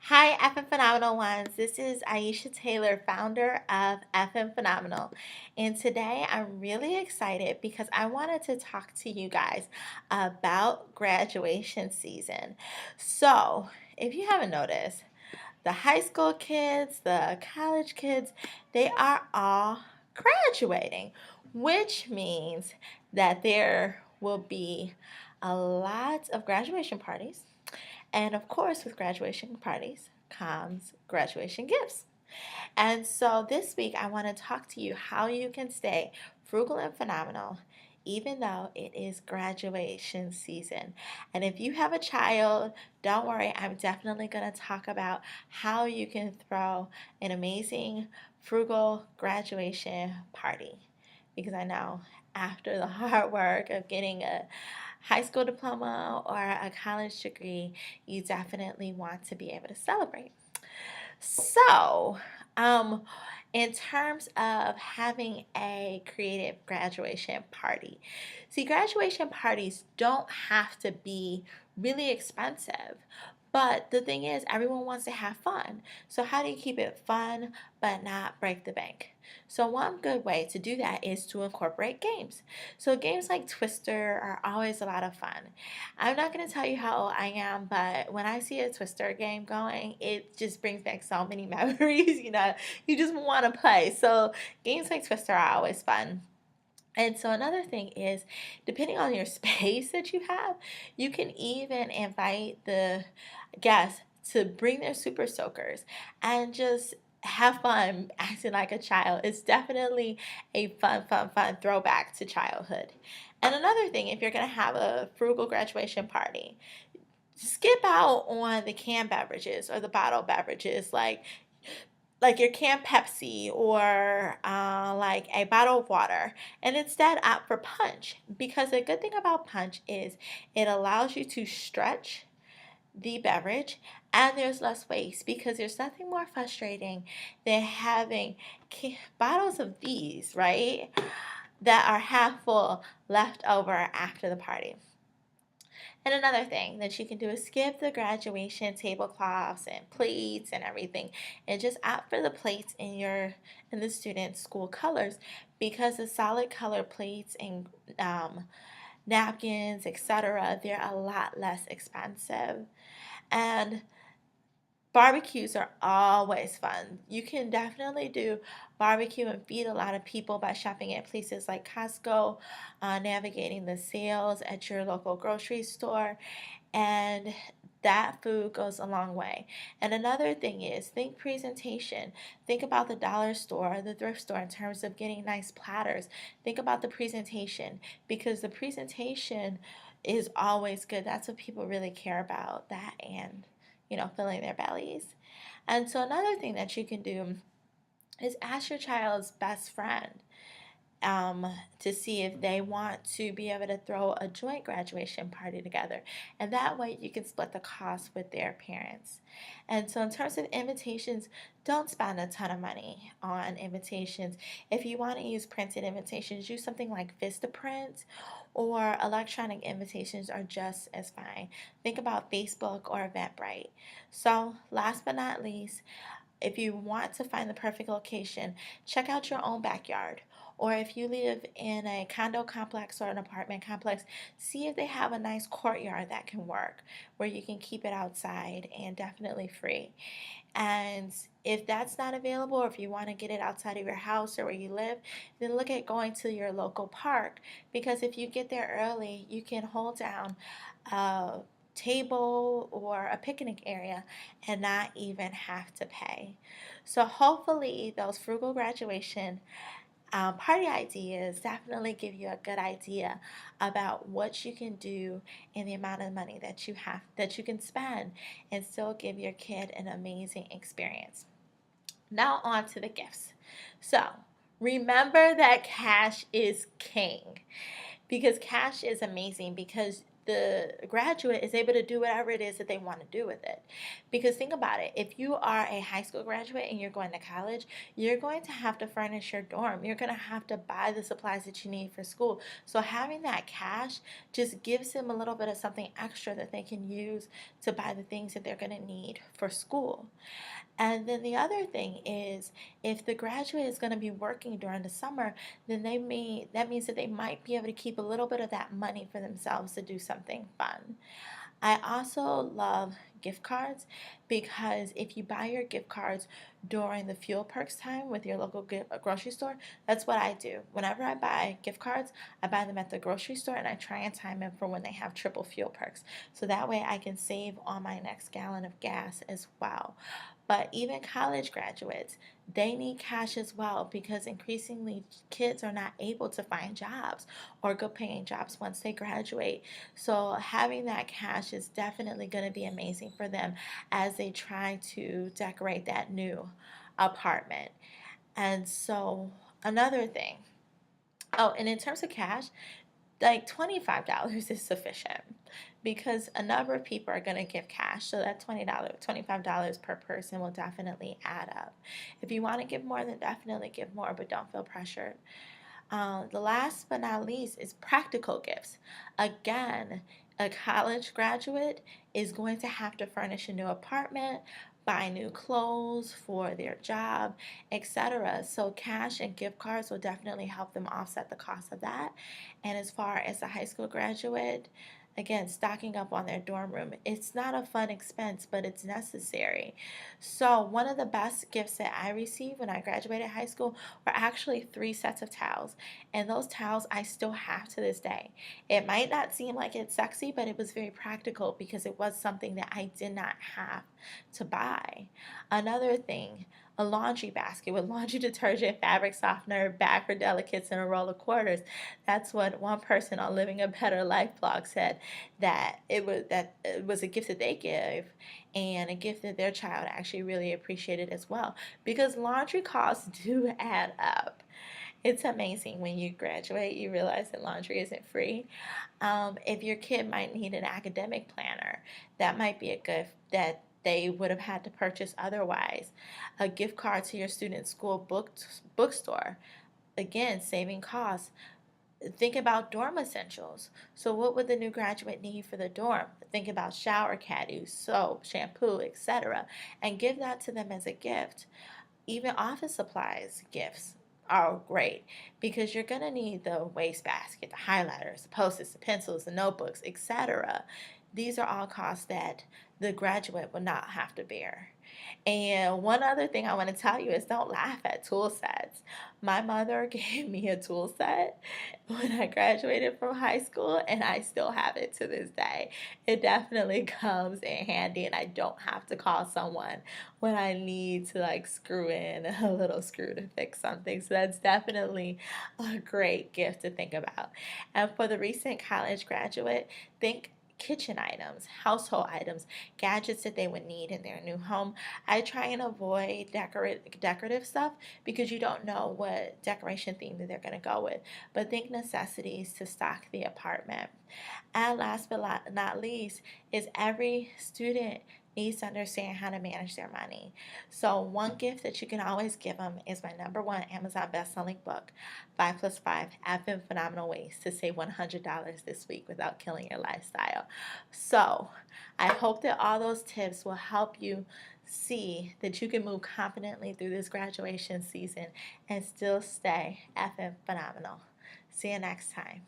Hi, FM Phenomenal Ones. This is Aisha Taylor, founder of FM Phenomenal. And today I'm really excited because I wanted to talk to you guys about graduation season. So, if you haven't noticed, the high school kids, the college kids, they are all graduating, which means that there will be a lot of graduation parties and of course, with graduation parties comes graduation gifts. And so this week, I want to talk to you how you can stay frugal and phenomenal even though it is graduation season. And if you have a child, don't worry, I'm definitely going to talk about how you can throw an amazing frugal graduation party. Because I know after the hard work of getting a high school diploma or a college degree, you definitely want to be able to celebrate. So, um, in terms of having a creative graduation party, see, graduation parties don't have to be really expensive. But the thing is, everyone wants to have fun. So, how do you keep it fun but not break the bank? So, one good way to do that is to incorporate games. So, games like Twister are always a lot of fun. I'm not going to tell you how old I am, but when I see a Twister game going, it just brings back so many memories. You just want to play. So, games like Twister are always fun. And so another thing is, depending on your space that you have, you can even invite the guests to bring their super soakers and just have fun acting like a child. It's definitely a fun throwback to childhood. And another thing, if you're going to have a frugal graduation party, skip out on the canned beverages or the bottled beverages like your canned Pepsi or like a bottle of water, and instead opt for punch, because the good thing about punch is it allows you to stretch the beverage and there's less waste, because there's nothing more frustrating than having bottles of these, right, that are half full left over after the party. And another thing that you can do is skip the graduation tablecloths and plates and everything, and just opt for the plates in the student's school colors, because the solid color plates and napkins, etc., they're a lot less expensive. And barbecues are always fun. You can definitely do barbecue and feed a lot of people by shopping at places like Costco, navigating the sales at your local grocery store, and that food goes a long way. And another thing is, think presentation. Think about the dollar store, the thrift store, in terms of getting nice platters. Think about the presentation, because the presentation is always good. That's what people really care about, that and filling their bellies. And so another thing that you can do is ask your child's best friend to see if they want to be able to throw a joint graduation party together. And that way you can split the cost with their parents. And so, in terms of invitations, don't spend a ton of money on invitations. If you want to use printed invitations, use something like Vistaprint, or electronic invitations are just as fine. Think about Facebook or Eventbrite. So, last but not least, if you want to find the perfect location, check out your own backyard. Or if you live in a condo complex or an apartment complex, see if they have a nice courtyard that can work, where you can keep it outside and definitely free. And if that's not available, or if you want to get it outside of your house or where you live, then look at going to your local park, because if you get there early, you can hold down a table or a picnic area and not even have to pay. So hopefully those frugal graduation party ideas definitely give you a good idea about what you can do and the amount of money that you can spend and still give your kid an amazing experience. Now on to the gifts. So remember that cash is king, because cash is amazing, because the graduate is able to do whatever it is that they want to do with it. Because think about it, if you are a high school graduate and you're going to college, you're going to have to furnish your dorm. You're going to have to buy the supplies that you need for school. So having that cash just gives them a little bit of something extra that they can use to buy the things that they're going to need for school. And then the other thing is, if the graduate is going to be working during the summer, then that means that they might be able to keep a little bit of that money for themselves to do something fun. I also love gift cards because if you buy your gift cards during the fuel perks time with your local grocery store, that's what I do. Whenever I buy gift cards, I buy them at the grocery store and I try and time them for when they have triple fuel perks. So that way I can save on my next gallon of gas as well. But even college graduates, they need cash as well because increasingly kids are not able to find jobs or good paying jobs once they graduate. So having that cash is definitely going to be amazing for them as they try to decorate that new apartment. And so another thing, oh, and in terms of cash, like $25 is sufficient because a number of people are going to give cash. So that $25 per person will definitely add up. If you want to give more, then definitely give more, but don't feel pressured. The last but not least is practical gifts. Again, a college graduate is going to have to furnish a new apartment, buy new clothes for their job, etc. So cash and gift cards will definitely help them offset the cost of that. And as far as a high school graduate, again, stocking up on their dorm room, it's not a fun expense, but it's necessary. So one of the best gifts that I received when I graduated high school were actually 3 sets of towels. And those towels I still have to this day. It might not seem like it's sexy, but it was very practical because it was something that I did not have to buy. Another thing, a laundry basket with laundry detergent, fabric softener, bag for delicates, and a roll of quarters. That's what one person on Living a Better Life blog said, that it was a gift that they gave and a gift that their child actually really appreciated as well, because laundry costs do add up. It's amazing when you graduate, you realize that laundry isn't free. If your kid might need an academic planner, that might be a gift that they would have had to purchase otherwise. A gift card to your student school bookstore, again, saving costs. Think about dorm essentials. So, what would the new graduate need for the dorm? Think about shower caddies, soap, shampoo, etc., and give that to them as a gift. Even office supplies gifts are great because you're going to need the wastebasket, the highlighters, the post-its, the pencils, the notebooks, etc. These are all costs that the graduate will not have to bear. And one other thing I want to tell you is don't laugh at tool sets. My mother gave me a tool set when I graduated from high school, and I still have it to this day. It definitely comes in handy, and I don't have to call someone when I need to like screw in a little screw to fix something. So that's definitely a great gift to think about. And for the recent college graduate, think kitchen items, household items, gadgets that they would need in their new home. I try and avoid decorative stuff because you don't know what decoration theme that they're going to go with. But think necessities to stock the apartment. And last but not least is every student needs to understand how to manage their money. So one gift that you can always give them is my #1 Amazon best-selling book, 5 plus 5 Effing Phenomenal Ways to Save $100 this week without killing your lifestyle. So I hope that all those tips will help you see that you can move confidently through this graduation season and still stay effing phenomenal. See you next time.